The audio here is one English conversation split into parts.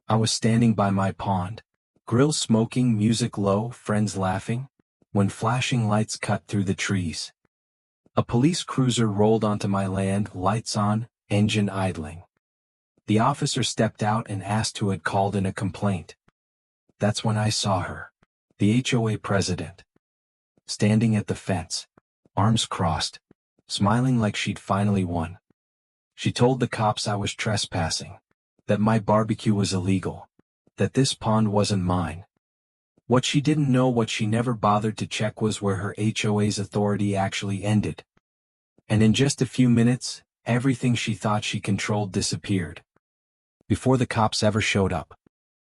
I was standing by my pond, grill smoking, music low, friends laughing, when flashing lights cut through the trees. A police cruiser rolled onto my land, lights on, engine idling. The officer stepped out and asked who had called in a complaint. That's when I saw her, the HOA president, standing at the fence, arms crossed, smiling like she'd finally won. She told the cops I was trespassing, that my barbecue was illegal, that this pond wasn't mine. What she didn't know, what she never bothered to check, was where her HOA's authority actually ended. And in just a few minutes, everything she thought she controlled disappeared. Before the cops ever showed up.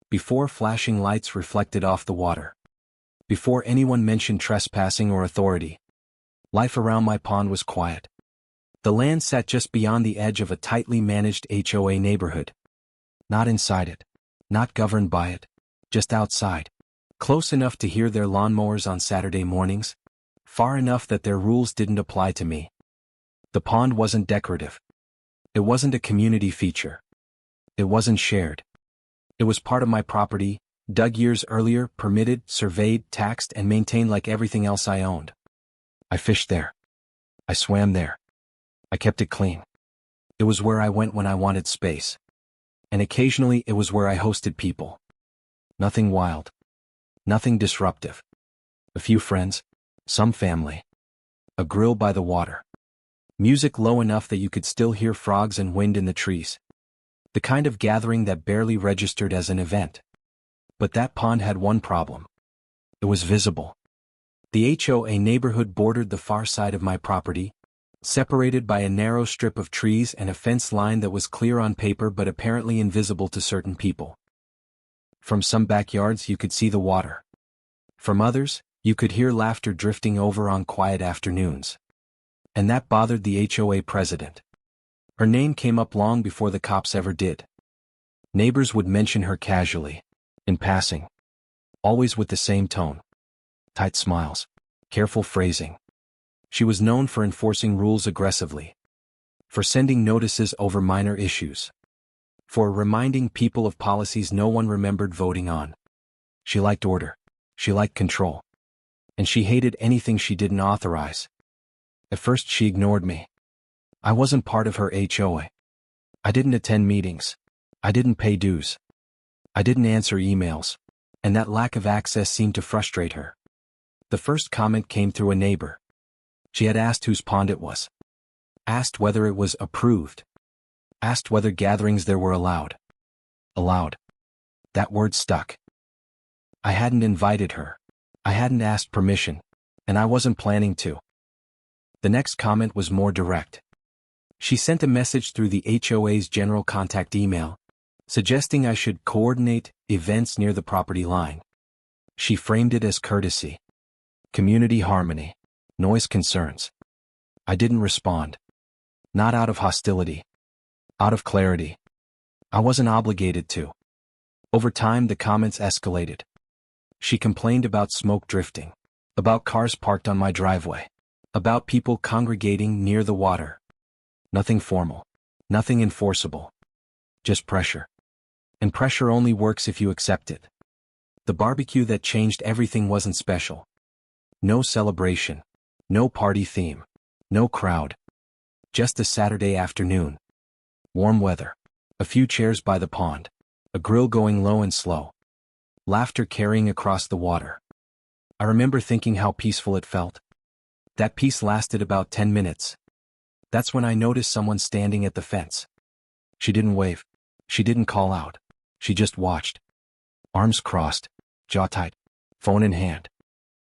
Before flashing lights reflected off the water. Before anyone mentioned trespassing or authority. Life around my pond was quiet. The land sat just beyond the edge of a tightly managed HOA neighborhood. Not inside it. Not governed by it. Just outside. Close enough to hear their lawnmowers on Saturday mornings. Far enough that their rules didn't apply to me. The pond wasn't decorative. It wasn't a community feature. It wasn't shared. It was part of my property, dug years earlier, permitted, surveyed, taxed, and maintained like everything else I owned. I fished there. I swam there. I kept it clean. It was where I went when I wanted space. And occasionally it was where I hosted people. Nothing wild. Nothing disruptive. A few friends. Some family. A grill by the water. Music low enough that you could still hear frogs and wind in the trees. The kind of gathering that barely registered as an event. But that pond had one problem. It was visible. The HOA neighborhood bordered the far side of my property, separated by a narrow strip of trees and a fence line that was clear on paper but apparently invisible to certain people. From some backyards you could see the water. From others, you could hear laughter drifting over on quiet afternoons. And that bothered the HOA president. Her name came up long before the cops ever did. Neighbors would mention her casually, in passing. Always with the same tone. Tight smiles. Careful phrasing. She was known for enforcing rules aggressively. For sending notices over minor issues. For reminding people of policies no one remembered voting on. She liked order. She liked control. And she hated anything she didn't authorize. At first she ignored me. I wasn't part of her HOA. I didn't attend meetings. I didn't pay dues. I didn't answer emails. And that lack of access seemed to frustrate her. The first comment came through a neighbor. She had asked whose pond it was. Asked whether it was approved. Asked whether gatherings there were allowed. Allowed. That word stuck. I hadn't invited her. I hadn't asked permission. And I wasn't planning to. The next comment was more direct. She sent a message through the HOA's general contact email, suggesting I should coordinate events near the property line. She framed it as courtesy. Community harmony. Noise concerns. I didn't respond. Not out of hostility. Out of clarity. I wasn't obligated to. Over time the comments escalated. She complained about smoke drifting. About cars parked on my driveway. About people congregating near the water. Nothing formal. Nothing enforceable. Just pressure. And pressure only works if you accept it. The barbecue that changed everything wasn't special. No celebration. No party theme. No crowd. Just a Saturday afternoon. Warm weather. A few chairs by the pond. A grill going low and slow. Laughter carrying across the water. I remember thinking how peaceful it felt. That peace lasted about 10 minutes. That's when I noticed someone standing at the fence. She didn't wave. She didn't call out. She just watched. Arms crossed. Jaw tight. Phone in hand.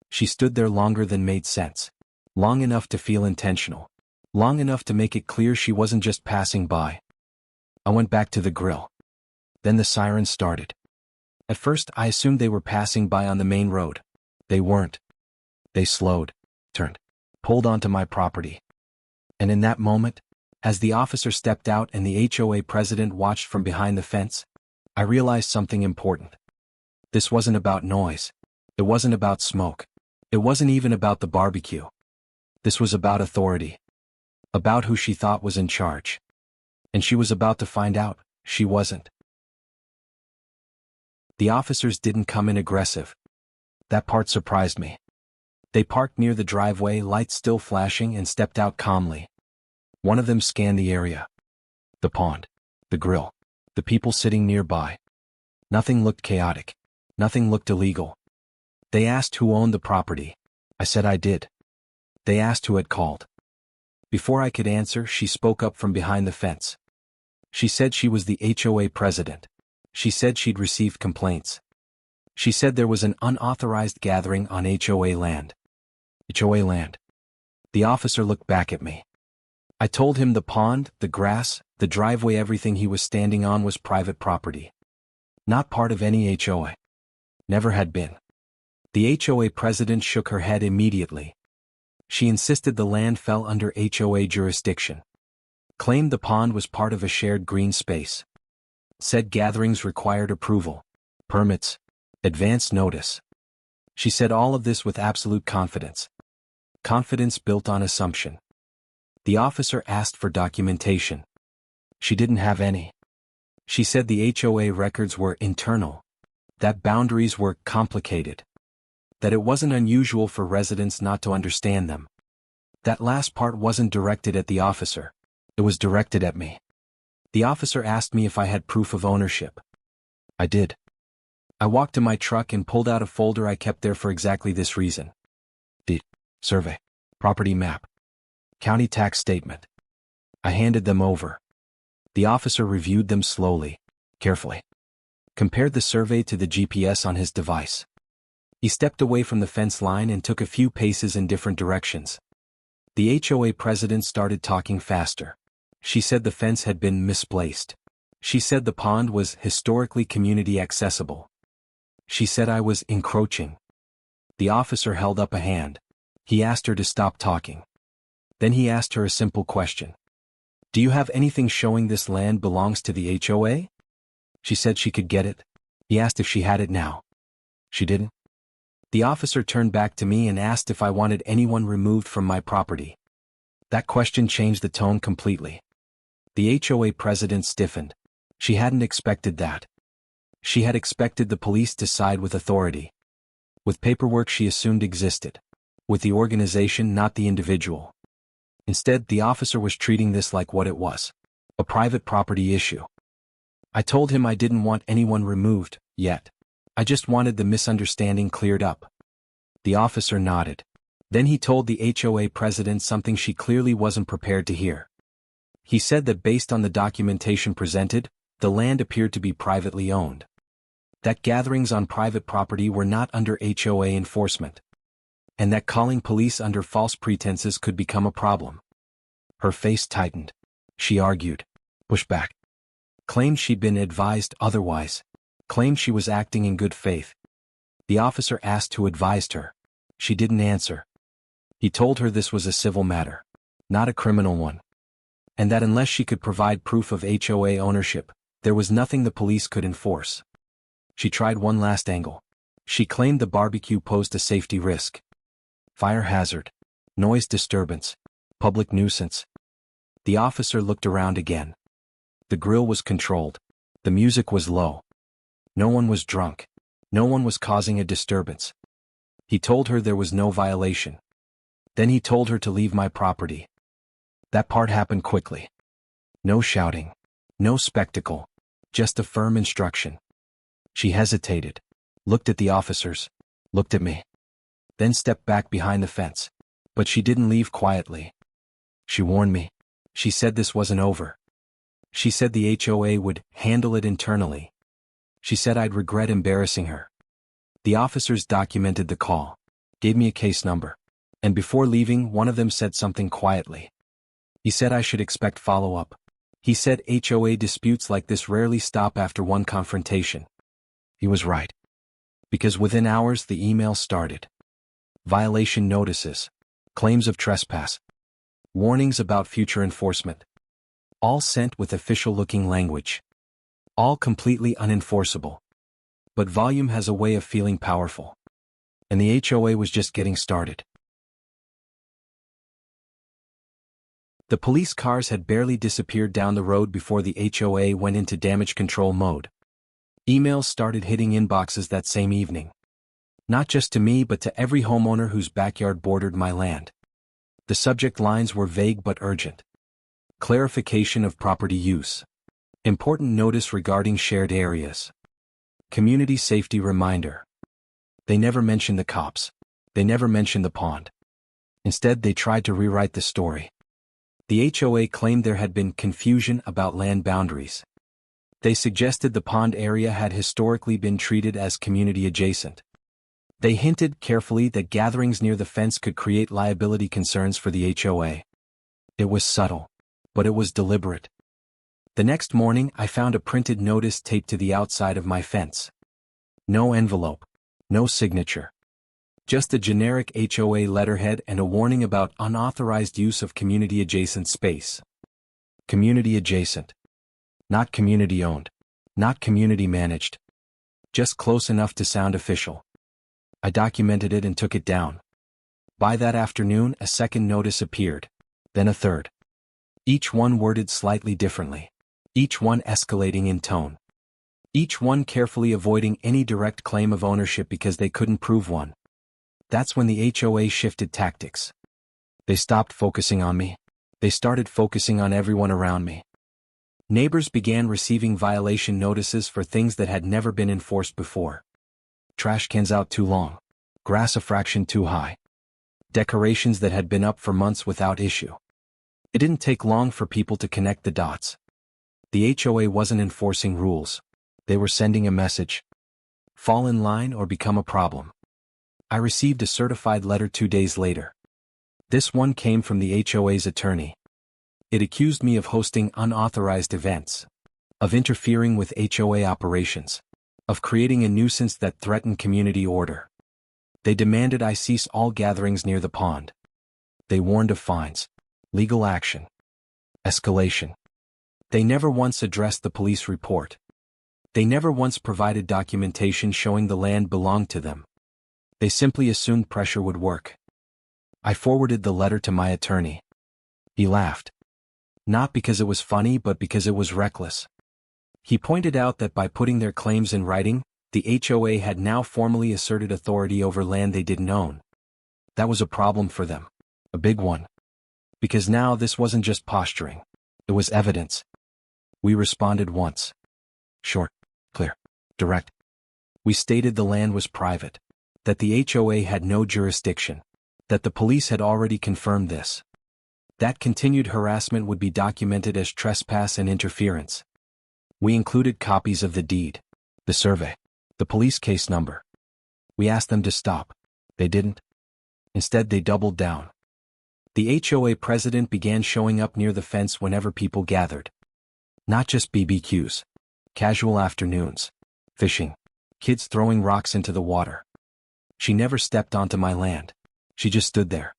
She stood there longer than made sense. Long enough to feel intentional. Long enough to make it clear she wasn't just passing by. I went back to the grill. Then the sirens started. At first I assumed they were passing by on the main road. They weren't. They slowed. Turned. Pulled onto my property. And in that moment, as the officer stepped out and the HOA president watched from behind the fence, I realized something important. This wasn't about noise. It wasn't about smoke. It wasn't even about the barbecue. This was about authority. About who she thought was in charge. And she was about to find out she wasn't. The officers didn't come in aggressive. That part surprised me. They parked near the driveway, lights still flashing, and stepped out calmly. One of them scanned the area. The pond, the grill, the people sitting nearby. Nothing looked chaotic. Nothing looked illegal. They asked who owned the property. I said I did. They asked who had called. Before I could answer, she spoke up from behind the fence. She said she was the HOA president. She said she'd received complaints. She said there was an unauthorized gathering on HOA land. HOA land. The officer looked back at me. I told him the pond, the grass, the driveway, everything he was standing on was private property. Not part of any HOA. Never had been. The HOA president shook her head immediately. She insisted the land fell under HOA jurisdiction. Claimed the pond was part of a shared green space. Said gatherings required approval, permits, advance notice. She said all of this with absolute confidence. Confidence built on assumption. The officer asked for documentation. She didn't have any. She said the HOA records were internal, that boundaries were complicated, that it wasn't unusual for residents not to understand them. That last part wasn't directed at the officer. It was directed at me. The officer asked me if I had proof of ownership. I did. I walked to my truck and pulled out a folder I kept there for exactly this reason. Deed, survey, property map, county tax statement. I handed them over. The officer reviewed them slowly, carefully. Compared the survey to the GPS on his device. He stepped away from the fence line and took a few paces in different directions. The HOA president started talking faster. She said the fence had been misplaced. She said the pond was historically community accessible. She said I was encroaching. The officer held up a hand. He asked her to stop talking. Then he asked her a simple question. Do you have anything showing this land belongs to the HOA? She said she could get it. He asked if she had it now. She didn't. The officer turned back to me and asked if I wanted anyone removed from my property. That question changed the tone completely. The HOA president stiffened. She hadn't expected that. She had expected the police to side with authority. With paperwork she assumed existed. With the organization, not the individual. Instead, the officer was treating this like what it was. A private property issue. I told him I didn't want anyone removed, yet. I just wanted the misunderstanding cleared up. The officer nodded. Then he told the HOA president something she clearly wasn't prepared to hear. He said that based on the documentation presented, the land appeared to be privately owned. That gatherings on private property were not under HOA enforcement. And that calling police under false pretenses could become a problem. Her face tightened. She argued. Pushed back. Claimed she'd been advised otherwise. Claimed she was acting in good faith. The officer asked who advised her. She didn't answer. He told her this was a civil matter, not a criminal one. And that unless she could provide proof of HOA ownership, there was nothing the police could enforce. She tried one last angle. She claimed the barbecue posed a safety risk. Fire hazard, noise disturbance, public nuisance. The officer looked around again. The grill was controlled. The music was low. No one was drunk. No one was causing a disturbance. He told her there was no violation. Then he told her to leave my property. That part happened quickly. No shouting. No spectacle. Just a firm instruction. She hesitated. Looked at the officers. Looked at me. Then stepped back behind the fence. But she didn't leave quietly. She warned me. She said this wasn't over. She said the HOA would handle it internally. She said I'd regret embarrassing her. The officers documented the call. Gave me a case number. And before leaving, one of them said something quietly. He said I should expect follow-up. He said HOA disputes like this rarely stop after one confrontation. He was right. Because within hours the email started. Violation notices. Claims of trespass. Warnings about future enforcement. All sent with official-looking language. All completely unenforceable. But volume has a way of feeling powerful. And the HOA was just getting started. The police cars had barely disappeared down the road before the HOA went into damage control mode. Emails started hitting inboxes that same evening. Not just to me but to every homeowner whose backyard bordered my land. The subject lines were vague but urgent. Clarification of property use. Important notice regarding shared areas. Community safety reminder. They never mentioned the cops. They never mentioned the pond. Instead, they tried to rewrite the story. The HOA claimed there had been confusion about land boundaries. They suggested the pond area had historically been treated as community adjacent. They hinted carefully that gatherings near the fence could create liability concerns for the HOA. It was subtle, but it was deliberate. The next morning, I found a printed notice taped to the outside of my fence. No envelope, no signature. Just a generic HOA letterhead and a warning about unauthorized use of community-adjacent space. Community-adjacent. Not community-owned. Not community-managed. Just close enough to sound official. I documented it and took it down. By that afternoon, a second notice appeared. Then a third. Each one worded slightly differently. Each one escalating in tone. Each one carefully avoiding any direct claim of ownership because they couldn't prove one. That's when the HOA shifted tactics. They stopped focusing on me. They started focusing on everyone around me. Neighbors began receiving violation notices for things that had never been enforced before. Trash cans out too long. Grass a fraction too high. Decorations that had been up for months without issue. It didn't take long for people to connect the dots. The HOA wasn't enforcing rules. They were sending a message. Fall in line or become a problem. I received a certified letter 2 days later. This one came from the HOA's attorney. It accused me of hosting unauthorized events, of interfering with HOA operations, of creating a nuisance that threatened community order. They demanded I cease all gatherings near the pond. They warned of fines, legal action, escalation. They never once addressed the police report. They never once provided documentation showing the land belonged to them. They simply assumed pressure would work. I forwarded the letter to my attorney. He laughed. Not because it was funny but because it was reckless. He pointed out that by putting their claims in writing, the HOA had now formally asserted authority over land they didn't own. That was a problem for them. A big one. Because now this wasn't just posturing. It was evidence. We responded once. Short, clear, direct. We stated the land was private. That the HOA had no jurisdiction. That the police had already confirmed this. That continued harassment would be documented as trespass and interference. We included copies of the deed, the survey, the police case number. We asked them to stop. They didn't. Instead, they doubled down. The HOA president began showing up near the fence whenever people gathered. Not just BBQs. Casual afternoons. Fishing. Kids throwing rocks into the water. She never stepped onto my land. She just stood there.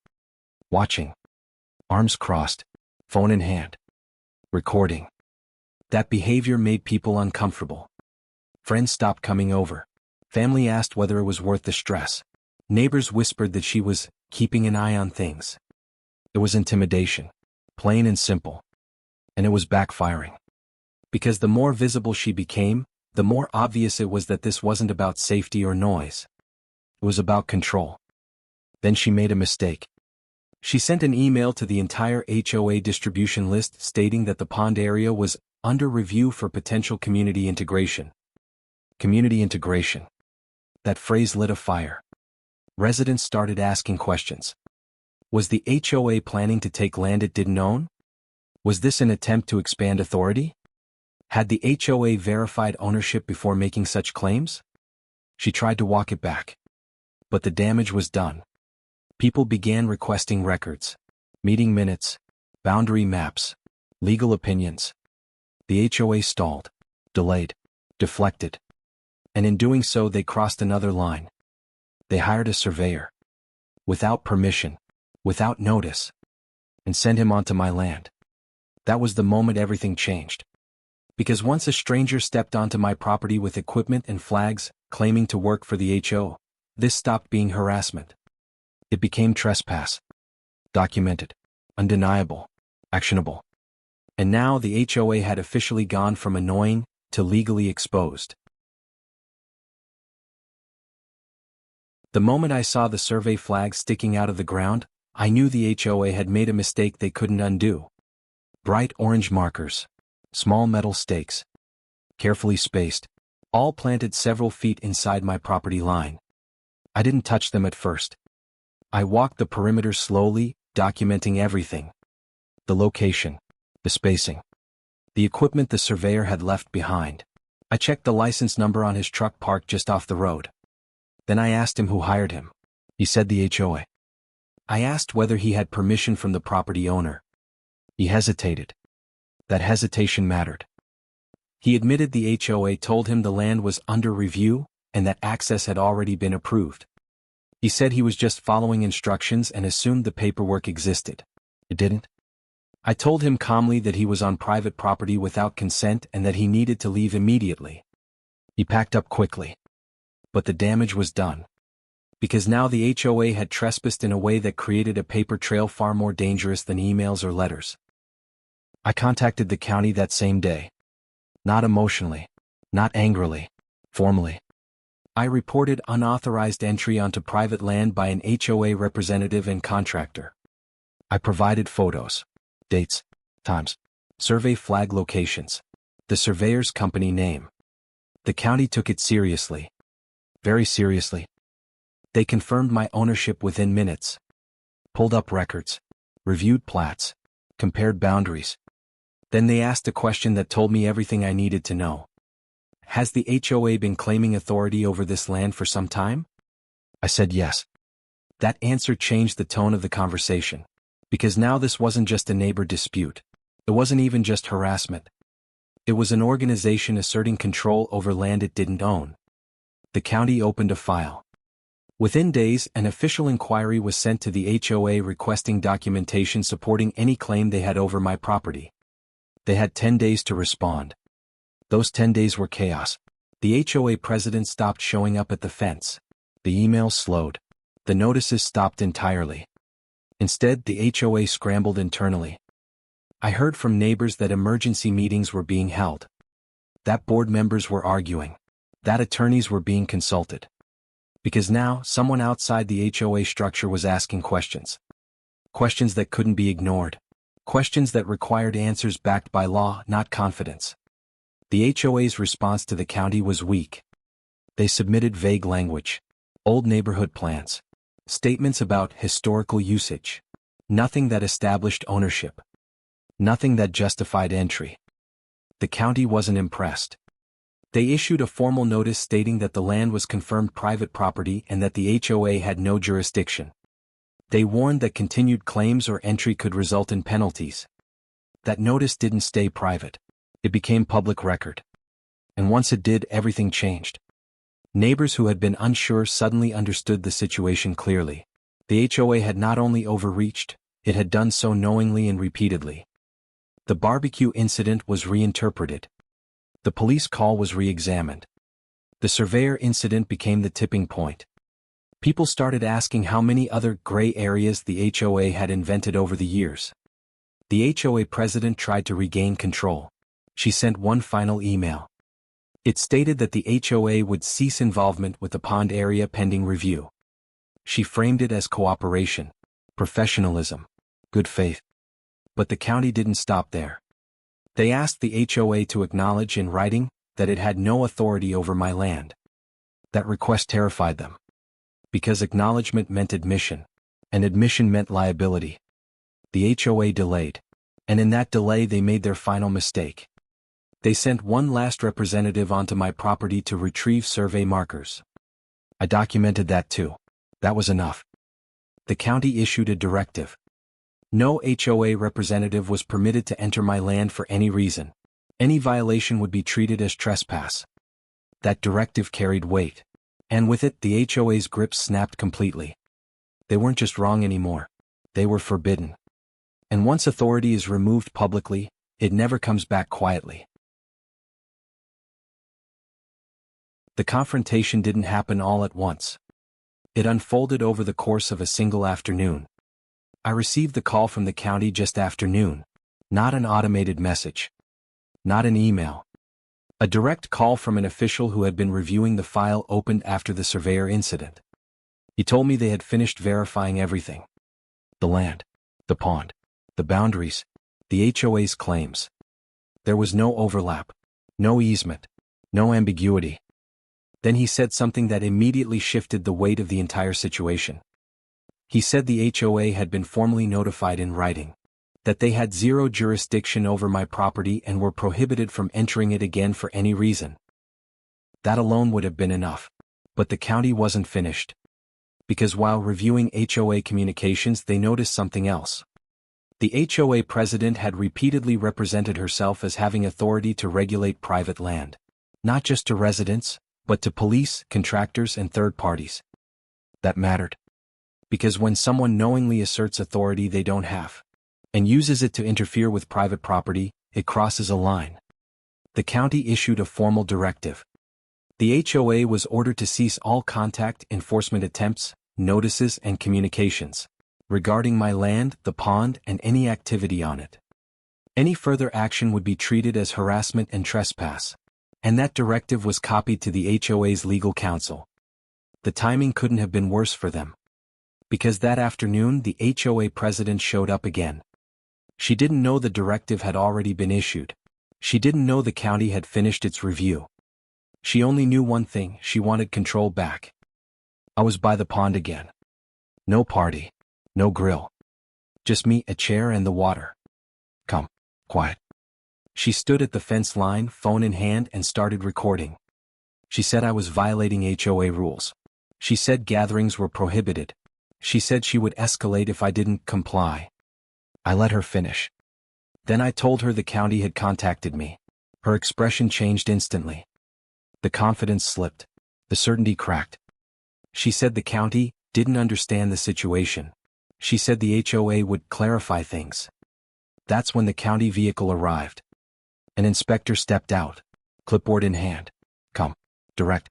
Watching. Arms crossed. Phone in hand. Recording. That behavior made people uncomfortable. Friends stopped coming over. Family asked whether it was worth the stress. Neighbors whispered that she was keeping an eye on things. It was intimidation. Plain and simple. And it was backfiring. Because the more visible she became, the more obvious it was that this wasn't about safety or noise. It was about control. Then she made a mistake. She sent an email to the entire HOA distribution list stating that the pond area was under review for potential community integration. Community integration. That phrase lit a fire. Residents started asking questions. Was the HOA planning to take land it didn't own? Was this an attempt to expand authority? Had the HOA verified ownership before making such claims? She tried to walk it back. But the damage was done. People began requesting records, meeting minutes, boundary maps, legal opinions. The HOA stalled, delayed, deflected. And in doing so they crossed another line. They hired a surveyor. Without permission, without notice. And sent him onto my land. That was the moment everything changed. Because once a stranger stepped onto my property with equipment and flags, claiming to work for the HO, this stopped being harassment. It became trespass. Documented. Undeniable. Actionable. And now the HOA had officially gone from annoying to legally exposed. The moment I saw the survey flag sticking out of the ground, I knew the HOA had made a mistake they couldn't undo. Bright orange markers. Small metal stakes. Carefully spaced. All planted several feet inside my property line. I didn't touch them at first. I walked the perimeter slowly, documenting everything. The location. The spacing. The equipment the surveyor had left behind. I checked the license number on his truck parked just off the road. Then I asked him who hired him. He said the HOA. I asked whether he had permission from the property owner. He hesitated. That hesitation mattered. He admitted the HOA told him the land was under review and that access had already been approved. He said he was just following instructions and assumed the paperwork existed. It didn't. I told him calmly that he was on private property without consent and that he needed to leave immediately. He packed up quickly. But the damage was done. Because now the HOA had trespassed in a way that created a paper trail far more dangerous than emails or letters. I contacted the county that same day. Not emotionally. Not angrily. Formally. I reported unauthorized entry onto private land by an HOA representative and contractor. I provided photos, dates, times, survey flag locations, the surveyor's company name. The county took it seriously. Very seriously. They confirmed my ownership within minutes. Pulled up records. Reviewed plats. Compared boundaries. Then they asked a question that told me everything I needed to know. Has the HOA been claiming authority over this land for some time? I said yes. That answer changed the tone of the conversation. Because now this wasn't just a neighbor dispute. It wasn't even just harassment. It was an organization asserting control over land it didn't own. The county opened a file. Within days, an official inquiry was sent to the HOA requesting documentation supporting any claim they had over my property. They had 10 days to respond. Those 10 days were chaos. The HOA president stopped showing up at the fence. The emails slowed. The notices stopped entirely. Instead, the HOA scrambled internally. I heard from neighbors that emergency meetings were being held. That board members were arguing. That attorneys were being consulted. Because now, someone outside the HOA structure was asking questions. Questions that couldn't be ignored. Questions that required answers backed by law, not confidence. The HOA's response to the county was weak. They submitted vague language. Old neighborhood plans. Statements about historical usage. Nothing that established ownership. Nothing that justified entry. The county wasn't impressed. They issued a formal notice stating that the land was confirmed private property and that the HOA had no jurisdiction. They warned that continued claims or entry could result in penalties. That notice didn't stay private. It became public record. And once it did, everything changed. Neighbors who had been unsure suddenly understood the situation clearly. The HOA had not only overreached, it had done so knowingly and repeatedly. The barbecue incident was reinterpreted. The police call was re-examined. The surveyor incident became the tipping point. People started asking how many other gray areas the HOA had invented over the years. The HOA president tried to regain control. She sent one final email. It stated that the HOA would cease involvement with the pond area pending review. She framed it as cooperation, professionalism, good faith. But the county didn't stop there. They asked the HOA to acknowledge in writing that it had no authority over my land. That request terrified them. Because acknowledgement meant admission, and admission meant liability. The HOA delayed. And in that delay they made their final mistake. They sent one last representative onto my property to retrieve survey markers. I documented that too. That was enough. The county issued a directive. No HOA representative was permitted to enter my land for any reason. Any violation would be treated as trespass. That directive carried weight. And with it, the HOA's grip snapped completely. They weren't just wrong anymore. They were forbidden. And once authority is removed publicly, it never comes back quietly. The confrontation didn't happen all at once. It unfolded over the course of a single afternoon. I received the call from the county just after noon. Not an automated message. Not an email. A direct call from an official who had been reviewing the file opened after the surveyor incident. He told me they had finished verifying everything. The land, the pond, the boundaries, the HOA's claims. There was no overlap, no easement, no ambiguity. Then he said something that immediately shifted the weight of the entire situation. He said the HOA had been formally notified in writing that they had zero jurisdiction over my property and were prohibited from entering it again for any reason. That alone would have been enough. But the county wasn't finished. Because while reviewing HOA communications, they noticed something else. The HOA president had repeatedly represented herself as having authority to regulate private land, not just to residents, but to police, contractors, and third parties. That mattered. Because when someone knowingly asserts authority they don't have, and uses it to interfere with private property, it crosses a line. The county issued a formal directive. The HOA was ordered to cease all contact, enforcement attempts, notices, and communications regarding my land, the pond, and any activity on it. Any further action would be treated as harassment and trespass, and that directive was copied to the HOA's legal counsel. The timing couldn't have been worse for them. Because that afternoon the HOA president showed up again. She didn't know the directive had already been issued. She didn't know the county had finished its review. She only knew one thing: she wanted control back. I was by the pond again. No party. No grill. Just me, a chair, and the water. Come. Quiet. She stood at the fence line, phone in hand, and started recording. She said I was violating HOA rules. She said gatherings were prohibited. She said she would escalate if I didn't comply. I let her finish. Then I told her the county had contacted me. Her expression changed instantly. The confidence slipped. The certainty cracked. She said the county didn't understand the situation. She said the HOA would clarify things. That's when the county vehicle arrived. An inspector stepped out, clipboard in hand. Come. Direct.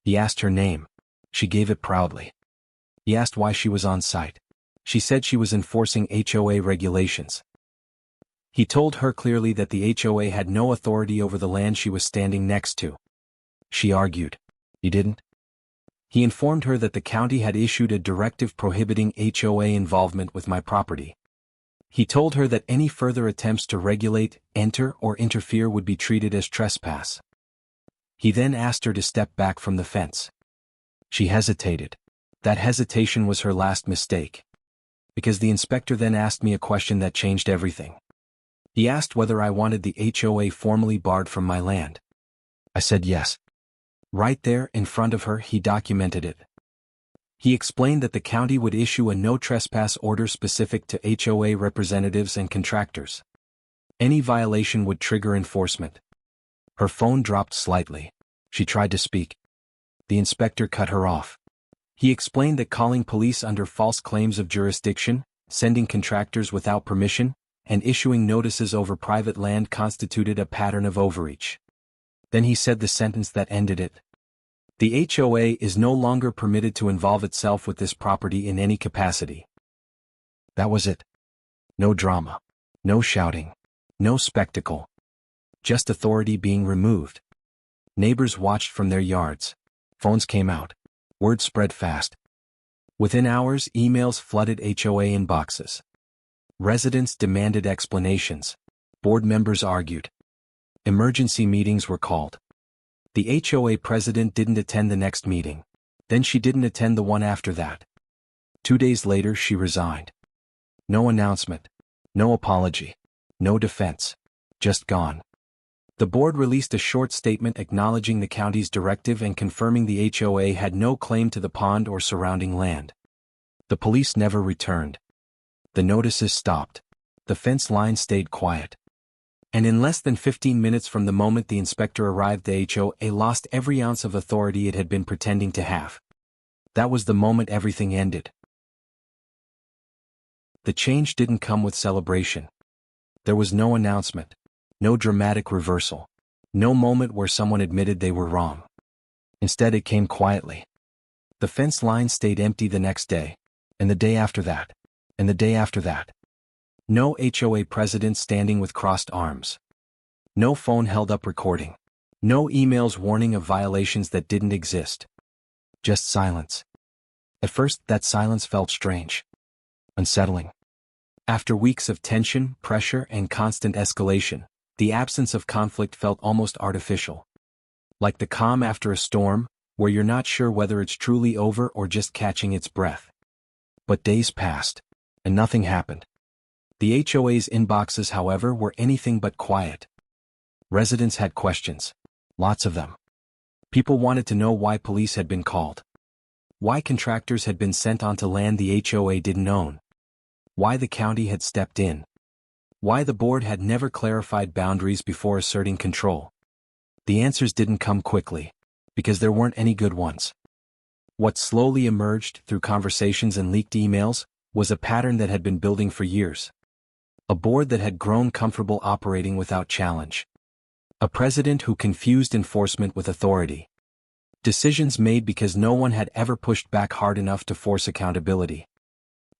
He asked her name. She gave it proudly. He asked why she was on site. She said she was enforcing HOA regulations. He told her clearly that the HOA had no authority over the land she was standing next to. She argued. He didn't. He informed her that the county had issued a directive prohibiting HOA involvement with my property. He told her that any further attempts to regulate, enter, or interfere would be treated as trespass. He then asked her to step back from the fence. She hesitated. That hesitation was her last mistake. Because the inspector then asked me a question that changed everything. He asked whether I wanted the HOA formally barred from my land. I said yes. Right there, in front of her, he documented it. He explained that the county would issue a no trespass order specific to HOA representatives and contractors. Any violation would trigger enforcement. Her phone dropped slightly. She tried to speak. The inspector cut her off. He explained that calling police under false claims of jurisdiction, sending contractors without permission, and issuing notices over private land constituted a pattern of overreach. Then he said the sentence that ended it. The HOA is no longer permitted to involve itself with this property in any capacity. That was it. No drama. No shouting. No spectacle. Just authority being removed. Neighbors watched from their yards. Phones came out. Word spread fast. Within hours, emails flooded HOA inboxes. Residents demanded explanations. Board members argued. Emergency meetings were called. The HOA president didn't attend the next meeting. Then she didn't attend the one after that. 2 days later, she resigned. No announcement. No apology. No defense. Just gone. The board released a short statement acknowledging the county's directive and confirming the HOA had no claim to the pond or surrounding land. The police never returned. The notices stopped. The fence line stayed quiet. And in less than 15 minutes from the moment the inspector arrived, the HOA lost every ounce of authority it had been pretending to have. That was the moment everything ended. The change didn't come with celebration. There was no announcement, no dramatic reversal, no moment where someone admitted they were wrong. Instead, it came quietly. The fence line stayed empty the next day, and the day after that, and the day after that. No HOA president standing with crossed arms. No phone held up recording. No emails warning of violations that didn't exist. Just silence. At first, that silence felt strange, unsettling. After weeks of tension, pressure, and constant escalation, the absence of conflict felt almost artificial. Like the calm after a storm, where you're not sure whether it's truly over or just catching its breath. But days passed, and nothing happened. The HOA's inboxes, however, were anything but quiet. Residents had questions. Lots of them. People wanted to know why police had been called. Why contractors had been sent onto land the HOA didn't own. Why the county had stepped in. Why the board had never clarified boundaries before asserting control. The answers didn't come quickly, because there weren't any good ones. What slowly emerged through conversations and leaked emails was a pattern that had been building for years. A board that had grown comfortable operating without challenge. A president who confused enforcement with authority. Decisions made because no one had ever pushed back hard enough to force accountability.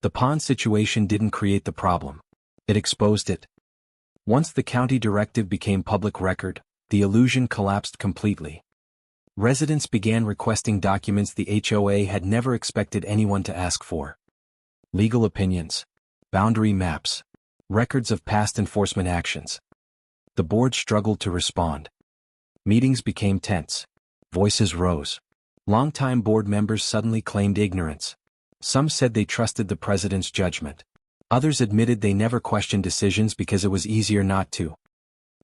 The pond situation didn't create the problem. It exposed it. Once the county directive became public record, the illusion collapsed completely. Residents began requesting documents the HOA had never expected anyone to ask for. Legal opinions, boundary maps, records of past enforcement actions. The board struggled to respond. Meetings became tense. Voices rose. Longtime board members suddenly claimed ignorance. Some said they trusted the president's judgment. Others admitted they never questioned decisions because it was easier not to.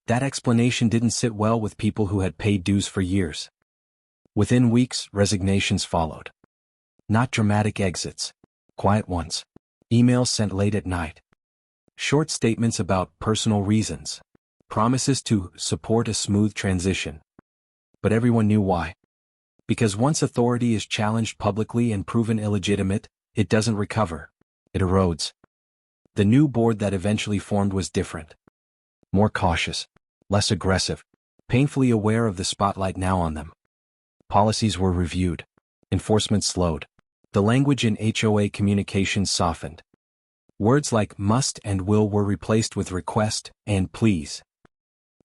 That explanation didn't sit well with people who had paid dues for years. Within weeks, resignations followed. Not dramatic exits. Quiet ones. Emails sent late at night. Short statements about personal reasons. Promises to support a smooth transition. But everyone knew why. Because once authority is challenged publicly and proven illegitimate, it doesn't recover. It erodes. The new board that eventually formed was different. More cautious. Less aggressive. Painfully aware of the spotlight now on them. Policies were reviewed. Enforcement slowed. The language in HOA communications softened. Words like must and will were replaced with request and please.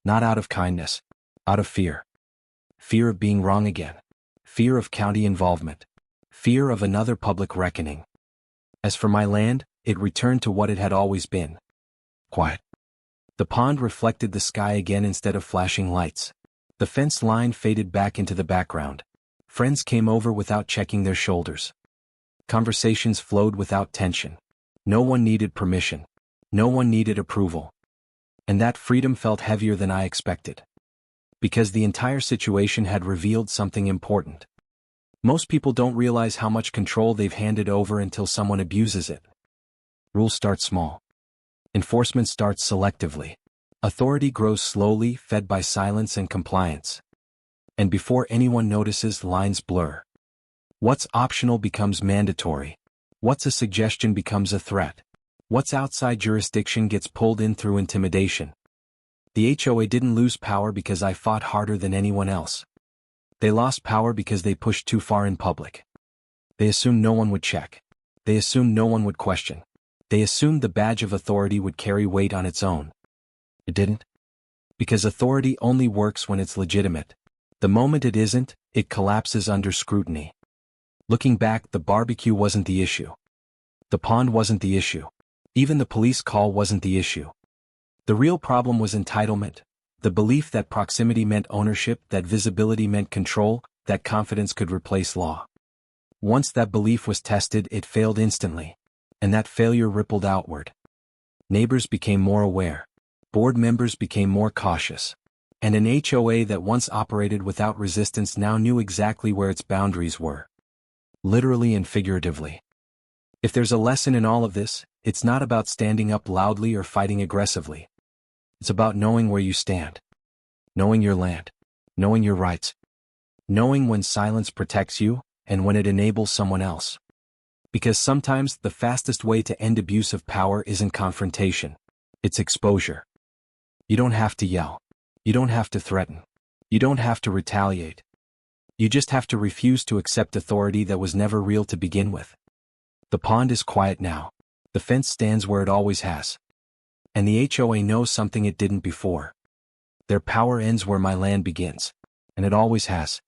Not out of kindness. Out of fear. Fear of being wrong again. Fear of county involvement. Fear of another public reckoning. As for my land, it returned to what it had always been. Quiet. The pond reflected the sky again instead of flashing lights. The fence line faded back into the background. Friends came over without checking their shoulders. Conversations flowed without tension. No one needed permission. No one needed approval. And that freedom felt heavier than I expected. Because the entire situation had revealed something important. Most people don't realize how much control they've handed over until someone abuses it. Rules start small. Enforcement starts selectively. Authority grows slowly, fed by silence and compliance. And before anyone notices, lines blur. What's optional becomes mandatory. What's a suggestion becomes a threat. What's outside jurisdiction gets pulled in through intimidation. The HOA didn't lose power because I fought harder than anyone else. They lost power because they pushed too far in public. They assumed no one would check. They assumed no one would question. They assumed the badge of authority would carry weight on its own. It didn't. Because authority only works when it's legitimate. The moment it isn't, it collapses under scrutiny. Looking back, the barbecue wasn't the issue. The pond wasn't the issue. Even the police call wasn't the issue. The real problem was entitlement, the belief that proximity meant ownership, that visibility meant control, that confidence could replace law. Once that belief was tested, it failed instantly. And that failure rippled outward. Neighbors became more aware. Board members became more cautious. And an HOA that once operated without resistance now knew exactly where its boundaries were. Literally and figuratively. If there's a lesson in all of this, it's not about standing up loudly or fighting aggressively. It's about knowing where you stand. Knowing your land. Knowing your rights. Knowing when silence protects you, and when it enables someone else. Because sometimes the fastest way to end abuse of power isn't confrontation. It's exposure. You don't have to yell. You don't have to threaten. You don't have to retaliate. You just have to refuse to accept authority that was never real to begin with. The pond is quiet now. The fence stands where it always has. And the HOA knows something it didn't before. Their power ends where my land begins. And it always has.